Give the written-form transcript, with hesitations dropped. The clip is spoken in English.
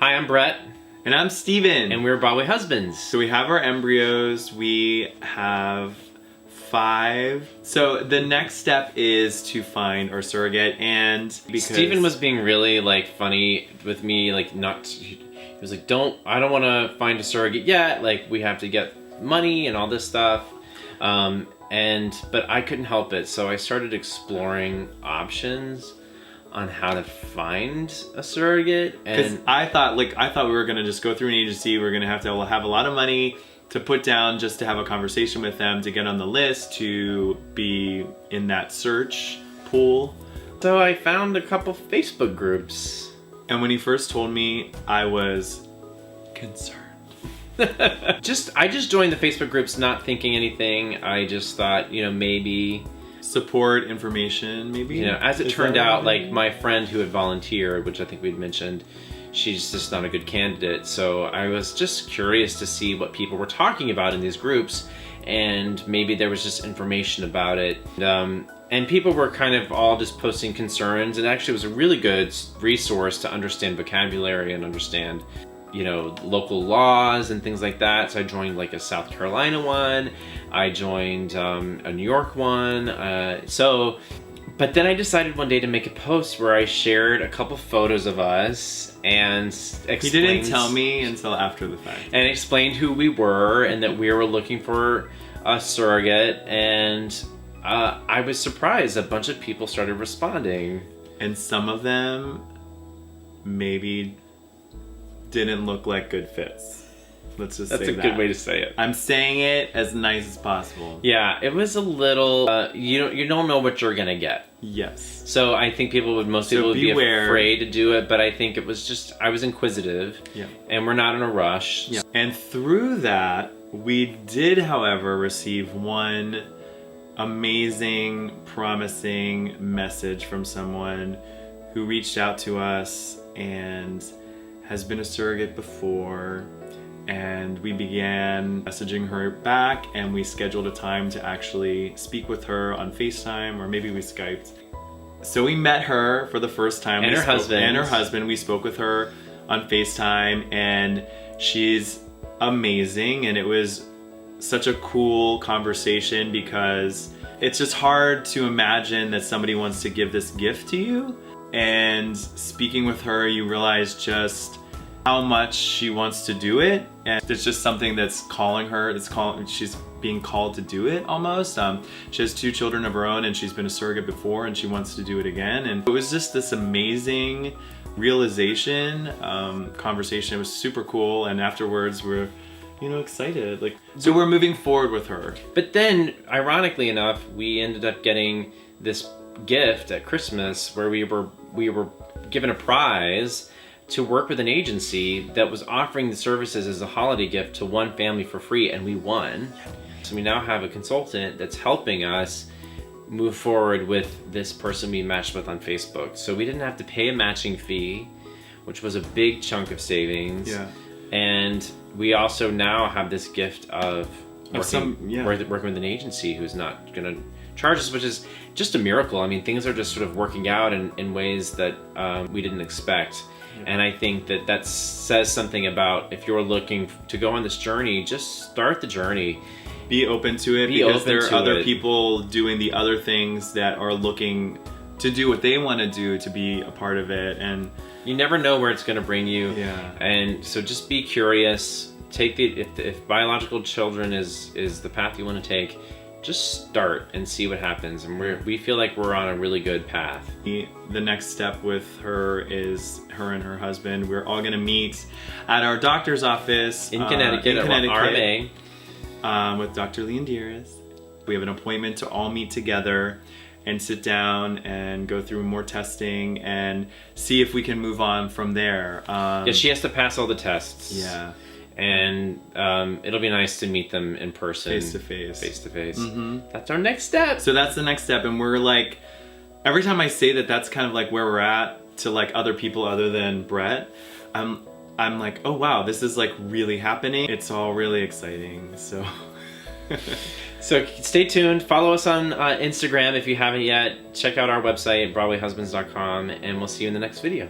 Hi, I'm Bret. And I'm Steven. And we're Broadway Husbands. So we have our embryos. We have 5. So the next step is to find our surrogate, and because Steven was being really like funny with me, like he was like, I don't want to find a surrogate yet. Like we have to get money and all this stuff. But I couldn't help it. So I started exploring options on how to find a surrogate. Because I thought we were gonna just go through an agency. We're gonna have to have a lot of money to put down just to have a conversation with them, to get on the list, to be in that search pool. So I found a couple Facebook groups. And when he first told me, I was concerned. I just joined the Facebook groups not thinking anything. I just thought, maybe support information, maybe. As it turned out, like my friend who had volunteered, which I think we'd mentioned, she's just not a good candidate. So I was just curious to see what people were talking about in these groups, and maybe there was just information about it. And people were kind of all just posting concerns, and actually it was a really good resource to understand vocabulary and understand local laws and things like that. So I joined like a South Carolina one, I joined a New York one. But then I decided one day to make a post where I shared a couple photos of us and explained... He didn't tell me until after the fact. And explained who we were and that we were looking for a surrogate, and I was surprised. A bunch of people started responding. And some of them maybe didn't look like good fits. Let's just say that. That's a good way to say it. I'm saying it as nice as possible. Yeah, it was a little, you don't know what you're gonna get. Yes. So I think most people would be afraid to do it, but I think it was just, I was inquisitive. Yeah. And we're not in a rush. Yeah. And through that, we did, however, receive one amazing, promising message from someone who reached out to us and has been a surrogate before, and we began messaging her back, and we scheduled a time to actually speak with her on FaceTime, or maybe we Skyped. So we met her for the first time. And her husband. We spoke with her on FaceTime, and she's amazing, and it was such a cool conversation because it's just hard to imagine that somebody wants to give this gift to you. And speaking with her, you realize just how much she wants to do it, and it's just something that's calling her. She's being called to do it almost. She has 2 children of her own, and she's been a surrogate before, and she wants to do it again. And it was just this amazing realization, conversation. It was super cool, and afterwards we're excited. So we're moving forward with her. But then, ironically enough, we ended up getting this gift at Christmas where we were given a prize to work with an agency that was offering the services as a holiday gift to one family for free, and we won. So we now have a consultant that's helping us move forward with this person we matched with on Facebook. So we didn't have to pay a matching fee, which was a big chunk of savings. Yeah. And we also now have this gift of working with an agency who's not gonna charge us, which is just a miracle. I mean, things are just sort of working out in ways that we didn't expect. And I think that says something about, if you're looking to go on this journey, just start the journey. Be open to it, because there are other people doing the other things that are looking to do what they want to do, to be a part of it. And you never know where it's going to bring you. Yeah. And so just be curious. If biological children is the path you want to take, just start and see what happens. And we feel like we're on a really good path. The next step with her is her and her husband. We're all going to meet at our doctor's office in Connecticut, RMA, with Dr. Leondiris. We have an appointment to all meet together and sit down and go through more testing and see if we can move on from there. Yeah, she has to pass all the tests. Yeah. And it'll be nice to meet them in person. Face to face. Mm-hmm. That's our next step. So that's the next step. And we're like, every time I say that, that's kind of like where we're at to like other people other than Bret, I'm like, oh wow, this is like really happening. It's all really exciting. So So stay tuned. Follow us on Instagram if you haven't yet. Check out our website, BroadwayHusbands.com, and we'll see you in the next video.